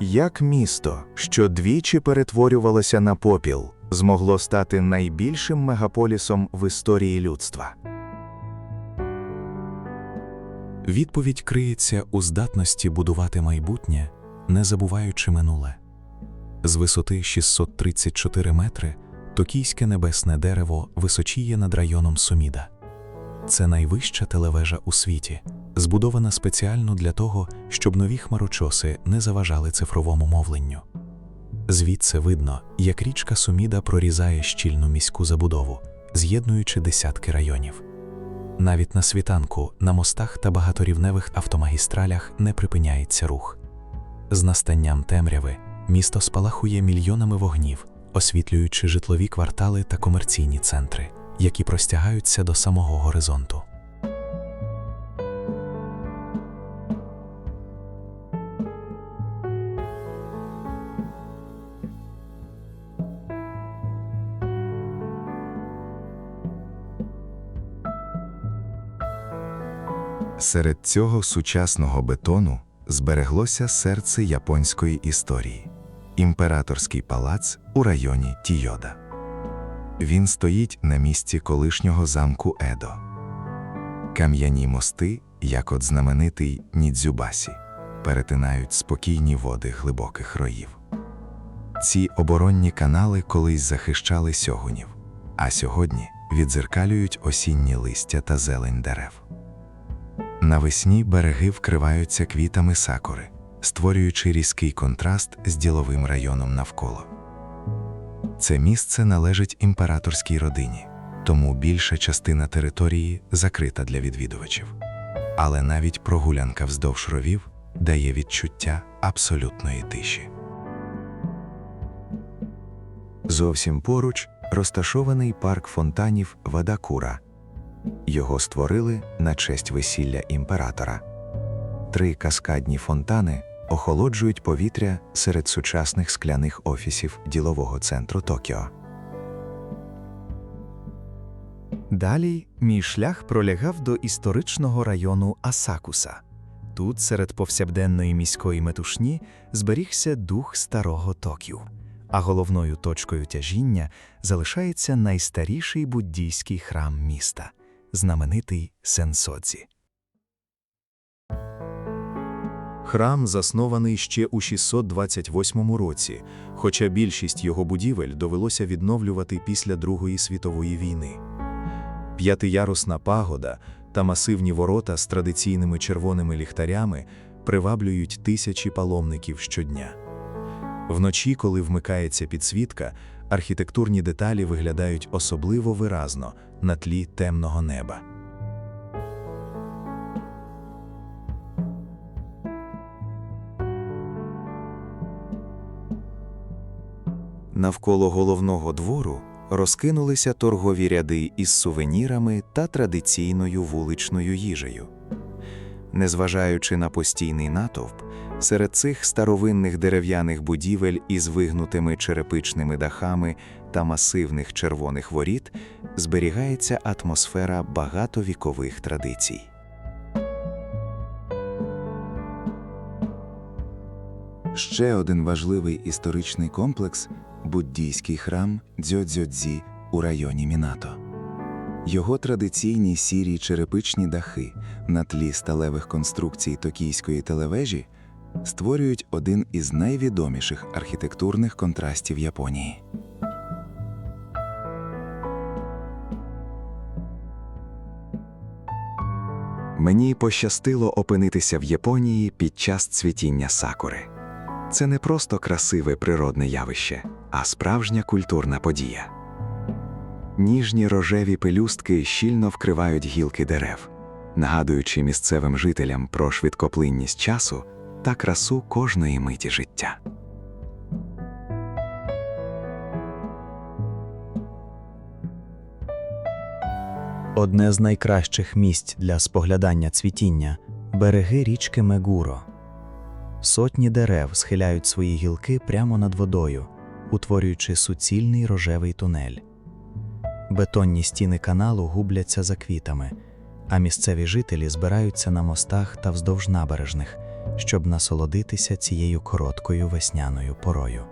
Як місто, що двічі перетворювалося на попіл, змогло стати найбільшим мегаполісом в історії людства? Відповідь криється у здатності будувати майбутнє, не забуваючи минуле. З висоти 634 метри токійське небесне дерево височіє над районом Суміда. Це найвища телевежа у світі, збудована спеціально для того, щоб нові хмарочоси не заважали цифровому мовленню. Звідси видно, як річка Суміда прорізає щільну міську забудову, з'єднуючи десятки районів. Навіть на світанку, на мостах та багаторівневих автомагістралях не припиняється рух. З настанням темряви місто спалахує мільйонами вогнів, освітлюючи житлові квартали та комерційні центри, які простягаються до самого горизонту. Серед цього сучасного бетону збереглося серце японської історії – імператорський палац у районі Тійода. Він стоїть на місці колишнього замку Едо. Кам'яні мости, як от знаменитий Нідзюбасі, перетинають спокійні води глибоких роїв. Ці оборонні канали колись захищали сьогунів, а сьогодні віддзеркалюють осінні листя та зелень дерев. Навесні береги вкриваються квітами сакури, створюючи різкий контраст з діловим районом навколо. Це місце належить імператорській родині, тому більша частина території закрита для відвідувачів. Але навіть прогулянка вздовж ровів дає відчуття абсолютної тиші. Зовсім поруч розташований парк фонтанів Вадакура. Його створили на честь весілля імператора. 3 каскадні фонтани охолоджують повітря серед сучасних скляних офісів ділового центру Токіо. Далі мій шлях пролягав до історичного району Асакуса. Тут, серед повсякденної міської метушні, зберігся дух старого Токіо, а головною точкою тяжіння залишається найстаріший буддійський храм міста – знаменитий Сенсодзі. Храм заснований ще у 628 році, хоча більшість його будівель довелося відновлювати після Другої світової війни. П'ятиярусна пагода та масивні ворота з традиційними червоними ліхтарями приваблюють тисячі паломників щодня. Вночі, коли вмикається підсвітка, архітектурні деталі виглядають особливо виразно на тлі темного неба. Навколо головного двору розкинулися торгові ряди із сувенірами та традиційною вуличною їжею. Незважаючи на постійний натовп, серед цих старовинних дерев'яних будівель із вигнутими черепичними дахами та масивних червоних воріт зберігається атмосфера багатовікових традицій. Ще один важливий історичний комплекс – буддійський храм Дзьодзьодзі у районі Мінато. Його традиційні сірі черепичні дахи на тлі сталевих конструкцій токійської телевежі створюють один із найвідоміших архітектурних контрастів Японії. Мені пощастило опинитися в Японії під час цвітіння сакури. Це не просто красиве природне явище, а справжня культурна подія. Ніжні рожеві пелюстки щільно вкривають гілки дерев, нагадуючи місцевим жителям про швидкоплинність часу та красу кожної миті життя. Одне з найкращих місць для споглядання цвітіння – береги річки Мегуро. Сотні дерев схиляють свої гілки прямо над водою, утворюючи суцільний рожевий тунель. Бетонні стіни каналу губляться за квітами, а місцеві жителі збираються на мостах та вздовж набережних, щоб насолодитися цією короткою весняною порою.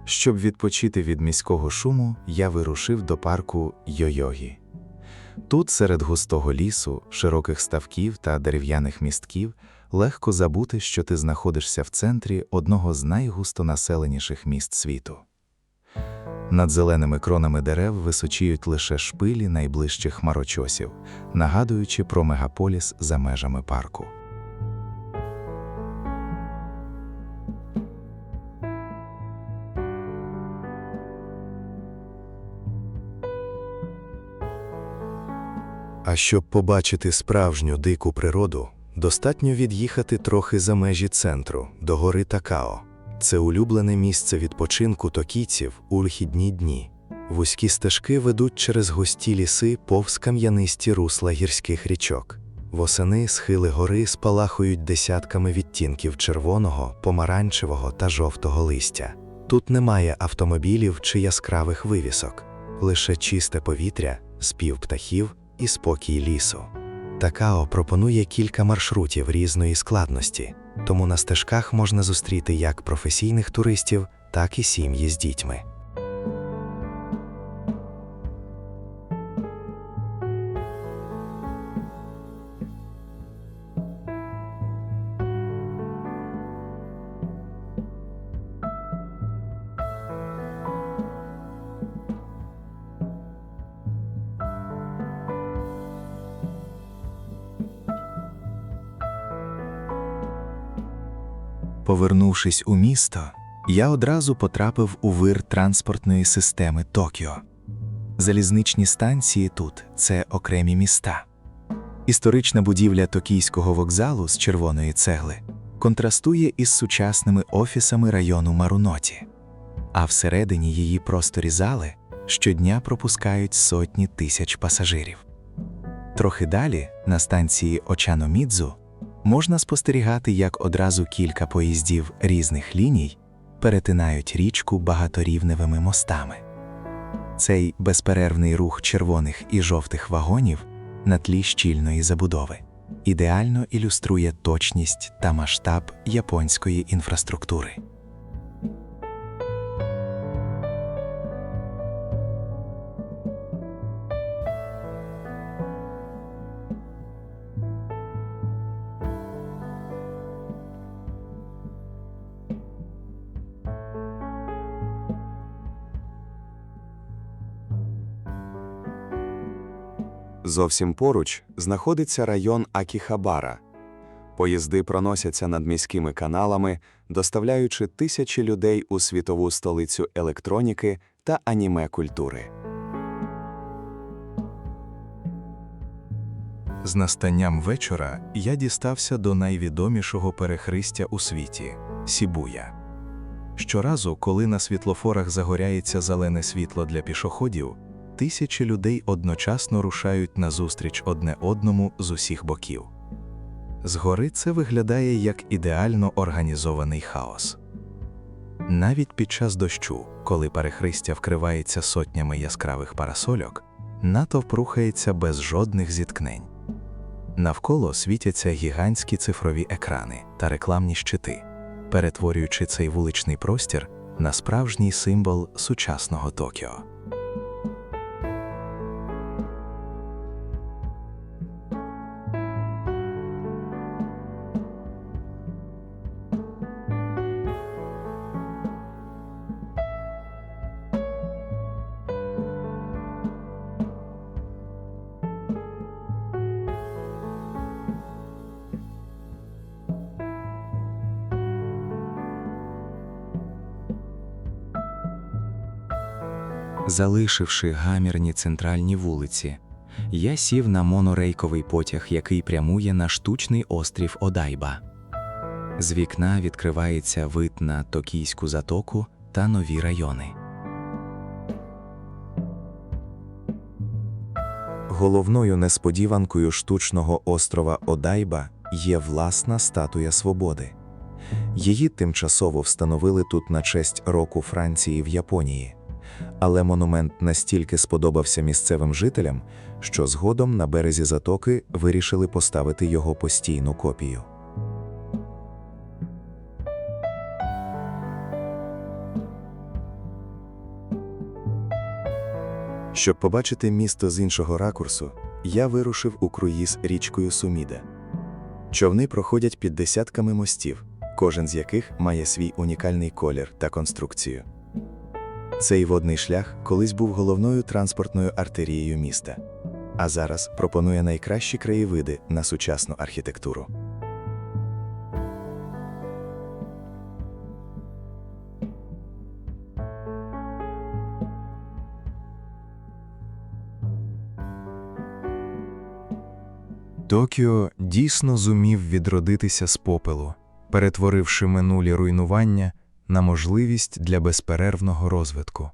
Щоб відпочити від міського шуму, я вирушив до парку Йойогі. Тут, серед густого лісу, широких ставків та дерев'яних містків, легко забути, що ти знаходишся в центрі одного з найгустонаселеніших міст світу. Над зеленими кронами дерев височіють лише шпилі найближчих хмарочосів, нагадуючи про мегаполіс за межами парку. А щоб побачити справжню дику природу, достатньо від'їхати трохи за межі центру, до гори Такао. Це улюблене місце відпочинку токійців у вихідні дні. Вузькі стежки ведуть через густі ліси повз кам'янисті русла гірських річок. Восени схили гори спалахують десятками відтінків червоного, помаранчевого та жовтого листя. Тут немає автомобілів чи яскравих вивісок. Лише чисте повітря, спів птахів і спокій лісу. Такао пропонує кілька маршрутів різної складності, тому на стежках можна зустріти як професійних туристів, так і сім'ї з дітьми. Повернувшись у місто, я одразу потрапив у вир транспортної системи Токіо. Залізничні станції тут – це окремі міста. Історична будівля токійського вокзалу з червоної цегли контрастує із сучасними офісами району Маруноті. А всередині її просторі зали щодня пропускають сотні тисяч пасажирів. Трохи далі, на станції Очаномідзу, можна спостерігати, як одразу кілька поїздів різних ліній перетинають річку багаторівневими мостами. Цей безперервний рух червоних і жовтих вагонів на тлі щільної забудови ідеально ілюструє точність та масштаб японської інфраструктури. Зовсім поруч знаходиться район Акіхабара. Поїзди проносяться над міськими каналами, доставляючи тисячі людей у світову столицю електроніки та аніме-культури. З настанням вечора я дістався до найвідомішого перехрестя у світі – Сібуя. Щоразу, коли на світлофорах загоряється зелене світло для пішоходів, тисячі людей одночасно рушають назустріч одне одному з усіх боків. Згори це виглядає як ідеально організований хаос. Навіть під час дощу, коли перехрестя вкривається сотнями яскравих парасольок, натовп рухається без жодних зіткнень. Навколо світяться гігантські цифрові екрани та рекламні щити, перетворюючи цей вуличний простір на справжній символ сучасного Токіо. Залишивши гамірні центральні вулиці, я сів на монорейковий потяг, який прямує на штучний острів Одайба. З вікна відкривається вид на Токійську затоку та нові райони. Головною несподіванкою штучного острова Одайба є власна статуя свободи. Її тимчасово встановили тут на честь року Франції в Японії, Але монумент настільки сподобався місцевим жителям, що згодом на березі затоки вирішили поставити його постійну копію. Щоб побачити місто з іншого ракурсу, я вирушив у круїз річкою Суміде. Човни проходять під десятками мостів, кожен з яких має свій унікальний колір та конструкцію. Цей водний шлях колись був головною транспортною артерією міста, а зараз пропонує найкращі краєвиди на сучасну архітектуру. Токіо дійсно зумів відродитися з попелу, перетворивши минулі руйнування на можливість для безперервного розвитку.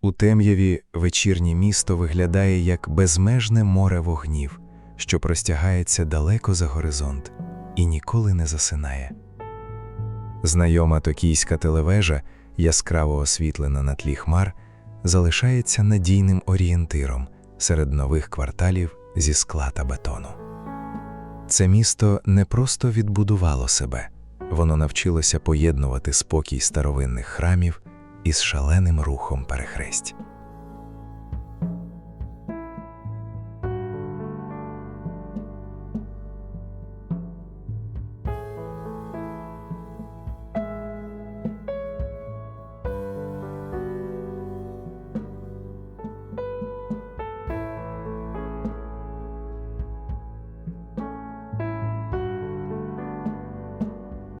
У темряві вечірнє місто виглядає як безмежне море вогнів, що простягається далеко за горизонт і ніколи не засинає. Знайома токійська телевежа, яскраво освітлена на тлі хмар, залишається надійним орієнтиром серед нових кварталів зі скла та бетону. Це місто не просто відбудувало себе, воно навчилося поєднувати спокій старовинних храмів із шаленим рухом перехресть.